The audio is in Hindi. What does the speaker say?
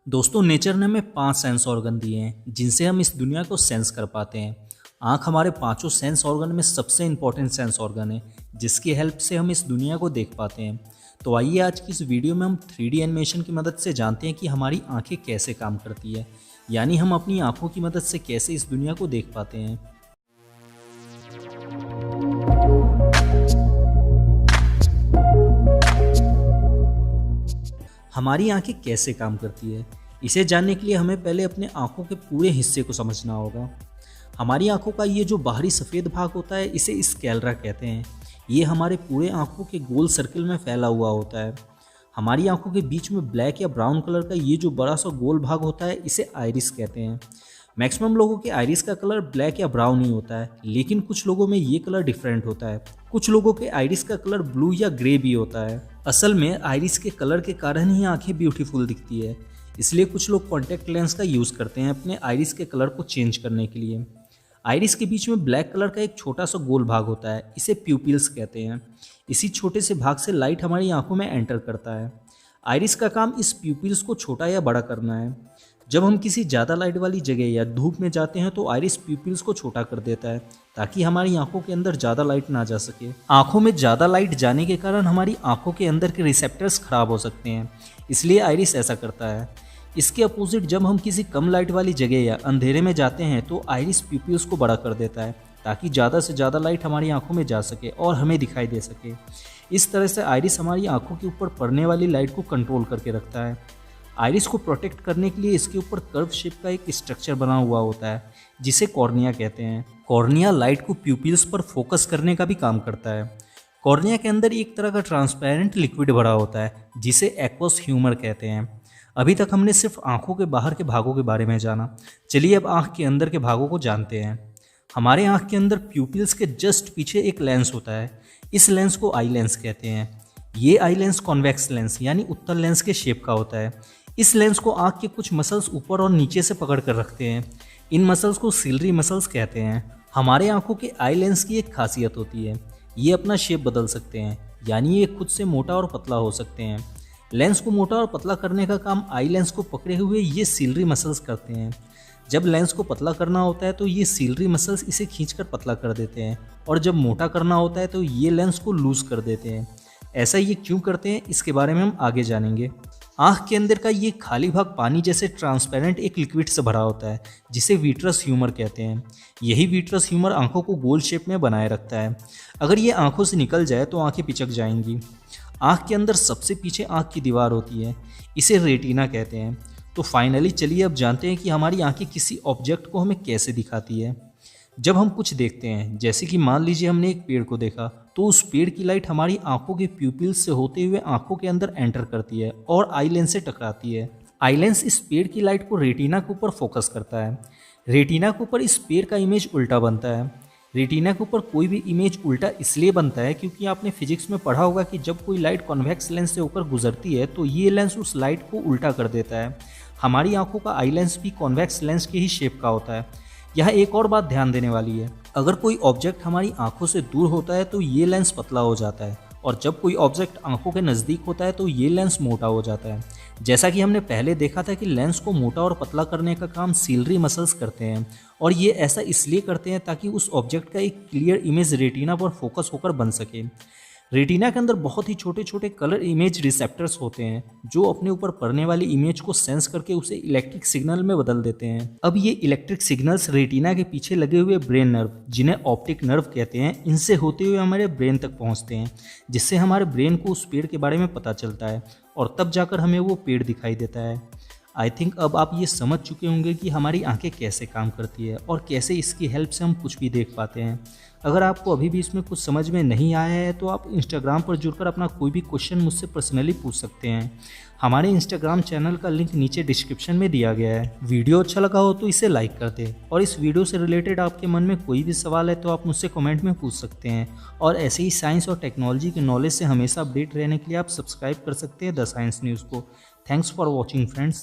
दोस्तों, नेचर ने हमें 5 सेंस ऑर्गन दिए हैं जिनसे हम इस दुनिया को सेंस कर पाते हैं। आँख हमारे पांचों सेंस ऑर्गन में सबसे इंपॉर्टेंट सेंस ऑर्गन है जिसकी हेल्प से हम इस दुनिया को देख पाते हैं। तो आइए आज की इस वीडियो में हम 3D एनिमेशन की मदद से जानते हैं कि हमारी आंखें कैसे काम करती है, यानी हम अपनी आंखों की मदद से कैसे इस दुनिया को देख पाते हैं। हमारी आंखें कैसे काम करती है, इसे जानने के लिए हमें पहले अपने आंखों के पूरे हिस्से को समझना होगा। हमारी आंखों का ये जो बाहरी सफ़ेद भाग होता है इसे स्क्लेरा कहते हैं। ये हमारे पूरे आंखों के गोल सर्कल में फैला हुआ होता है। हमारी आंखों के बीच में ब्लैक या ब्राउन कलर का ये जो बड़ा सा गोल भाग होता है इसे आइरिस कहते हैं। मैक्सिमम लोगों के आइरिस का कलर ब्लैक या ब्राउन ही होता है, लेकिन कुछ लोगों में ये कलर डिफरेंट होता है। कुछ लोगों के आइरिस का कलर ब्लू या ग्रे भी होता है। असल में आइरिस के कलर के कारण ही आंखें ब्यूटीफुल दिखती है, इसलिए कुछ लोग कॉन्टैक्ट लेंस का यूज़ करते हैं अपने आइरिस के कलर को चेंज करने के लिए। आइरिस के बीच में ब्लैक कलर का एक छोटा सा गोल भाग होता है, इसे प्यूपिल्स कहते हैं। इसी छोटे से भाग से लाइट हमारी आंखों में एंटर करता है। आइरिस का काम इस प्यूपिल्स को छोटा या बड़ा करना है। जब हम किसी ज़्यादा लाइट वाली जगह या धूप में जाते हैं तो आइरिस प्यूपिल्स को छोटा कर देता है ताकि हमारी आंखों के अंदर ज़्यादा लाइट ना जा सके। आंखों में ज़्यादा लाइट जाने के कारण हमारी आंखों के अंदर के रिसेप्टर्स खराब हो सकते हैं, इसलिए आइरिस ऐसा करता है। इसके अपोजिट जब हम किसी कम लाइट वाली जगह या अंधेरे में जाते हैं तो आइरिस प्यूपिल्स को बड़ा कर देता है ताकि ज़्यादा से ज़्यादा लाइट हमारी आंखों में जा सके और हमें दिखाई दे सके। इस तरह से आइरिस हमारी आंखों के ऊपर पड़ने वाली लाइट को कंट्रोल करके रखता है। आइरिस को प्रोटेक्ट करने के लिए इसके ऊपर कर्व शेप का एक स्ट्रक्चर बना हुआ होता है जिसे कॉर्निया कहते हैं। कॉर्निया लाइट को प्यूपिल्स पर फोकस करने का भी काम करता है। कॉर्निया के अंदर एक तरह का ट्रांसपेरेंट लिक्विड भरा होता है जिसे एक्वस ह्यूमर कहते हैं। अभी तक हमने सिर्फ आंखों के बाहर के भागों के बारे में जाना, चलिए अब आंख के अंदर के भागों को जानते हैं। हमारे आंख के अंदर प्यूपिल्स के जस्ट पीछे एक लेंस होता है, इस लेंस को आई लेंस कहते हैं। ये आई लेंस कॉन्वेक्स लेंस यानी उत्तल लेंस के शेप का होता है। इस लेंस को आंख के कुछ मसल्स ऊपर और नीचे से पकड़ कर रखते हैं। इन मसल्स को सिलरी मसल्स कहते हैं। हमारे आंखों के आई लेंस की एक खासियत होती है, ये अपना शेप बदल सकते हैं, यानी ये खुद से मोटा और पतला हो सकते हैं। लेंस को मोटा और पतला करने का काम आई लेंस को पकड़े हुए ये सिलरी मसल्स करते हैं। जब लेंस को पतला करना होता है तो ये सिलरी मसल्स इसे खींचकर पतला कर देते हैं, और जब मोटा करना होता है तो ये लेंस को लूज कर देते हैं। ऐसा ये क्यों करते हैं इसके बारे में हम आगे जानेंगे। आँख के अंदर का ये खाली भाग पानी जैसे ट्रांसपेरेंट एक लिक्विड से भरा होता है जिसे विट्रस ह्यूमर कहते हैं। यही विट्रस ह्यूमर आंखों को गोल शेप में बनाए रखता है। अगर ये आंखों से निकल जाए तो आंखें पिचक जाएंगी। आँख के अंदर सबसे पीछे आँख की दीवार होती है, इसे रेटिना कहते हैं। तो फाइनली चलिए अब जानते हैं कि हमारी आंखें किसी ऑब्जेक्ट को हमें कैसे दिखाती है। जब हम कुछ देखते हैं, जैसे कि मान लीजिए हमने एक पेड़ को देखा, तो उस पेड़ की लाइट हमारी आंखों के प्यूपिल्स से होते हुए आंखों के अंदर एंटर करती है और आई लेंस से टकराती है। आई लेंस इस पेड़ की लाइट को रेटिना के ऊपर फोकस करता है। रेटिना के ऊपर इस पेड़ का इमेज उल्टा बनता है। रेटिना के ऊपर कोई भी इमेज उल्टा इसलिए बनता है क्योंकि आपने फिजिक्स में पढ़ा होगा कि जब कोई लाइट कॉन्वेक्स लेंस से होकर गुजरती है तो ये लेंस उस लाइट को उल्टा कर देता है। हमारी आंखों का आई लेंस भी कॉन्वेक्स लेंस के ही शेप का होता है। यहाँ एक और बात ध्यान देने वाली है, अगर कोई ऑब्जेक्ट हमारी आंखों से दूर होता है तो ये लेंस पतला हो जाता है, और जब कोई ऑब्जेक्ट आंखों के नज़दीक होता है तो ये लेंस मोटा हो जाता है। जैसा कि हमने पहले देखा था कि लेंस को मोटा और पतला करने का काम सिलरी मसल्स करते हैं, और ये ऐसा इसलिए करते हैं ताकि उस ऑब्जेक्ट का एक क्लियर इमेज रेटिना पर फोकस होकर बन सके। रेटिना के अंदर बहुत ही छोटे छोटे कलर इमेज रिसेप्टर्स होते हैं जो अपने ऊपर पड़ने वाली इमेज को सेंस करके उसे इलेक्ट्रिक सिग्नल में बदल देते हैं। अब ये इलेक्ट्रिक सिग्नल्स रेटिना के पीछे लगे हुए ब्रेन नर्व, जिन्हें ऑप्टिक नर्व कहते हैं, इनसे होते हुए हमारे ब्रेन तक पहुंचते हैं, जिससे हमारे ब्रेन को उस पेड़ के बारे में पता चलता है और तब जाकर हमें वो पेड़ दिखाई देता है। आई थिंक अब आप ये समझ चुके होंगे कि हमारी आंखें कैसे काम करती है और कैसे इसकी हेल्प से हम कुछ भी देख पाते हैं। अगर आपको अभी भी इसमें कुछ समझ में नहीं आया है तो आप इंस्टाग्राम पर जुड़कर अपना कोई भी क्वेश्चन मुझसे पर्सनली पूछ सकते हैं। हमारे इंस्टाग्राम चैनल का लिंक नीचे डिस्क्रिप्शन में दिया गया है। वीडियो अच्छा लगा हो तो इसे लाइक कर दें, और इस वीडियो से रिलेटेड आपके मन में कोई भी सवाल है तो आप मुझसे कमेंट में पूछ सकते हैं। और ऐसे ही साइंस और टेक्नोलॉजी के नॉलेज से हमेशा अपडेट रहने के लिए आप सब्सक्राइब कर सकते हैं द साइंस न्यूज़ को। Thanks for watching friends.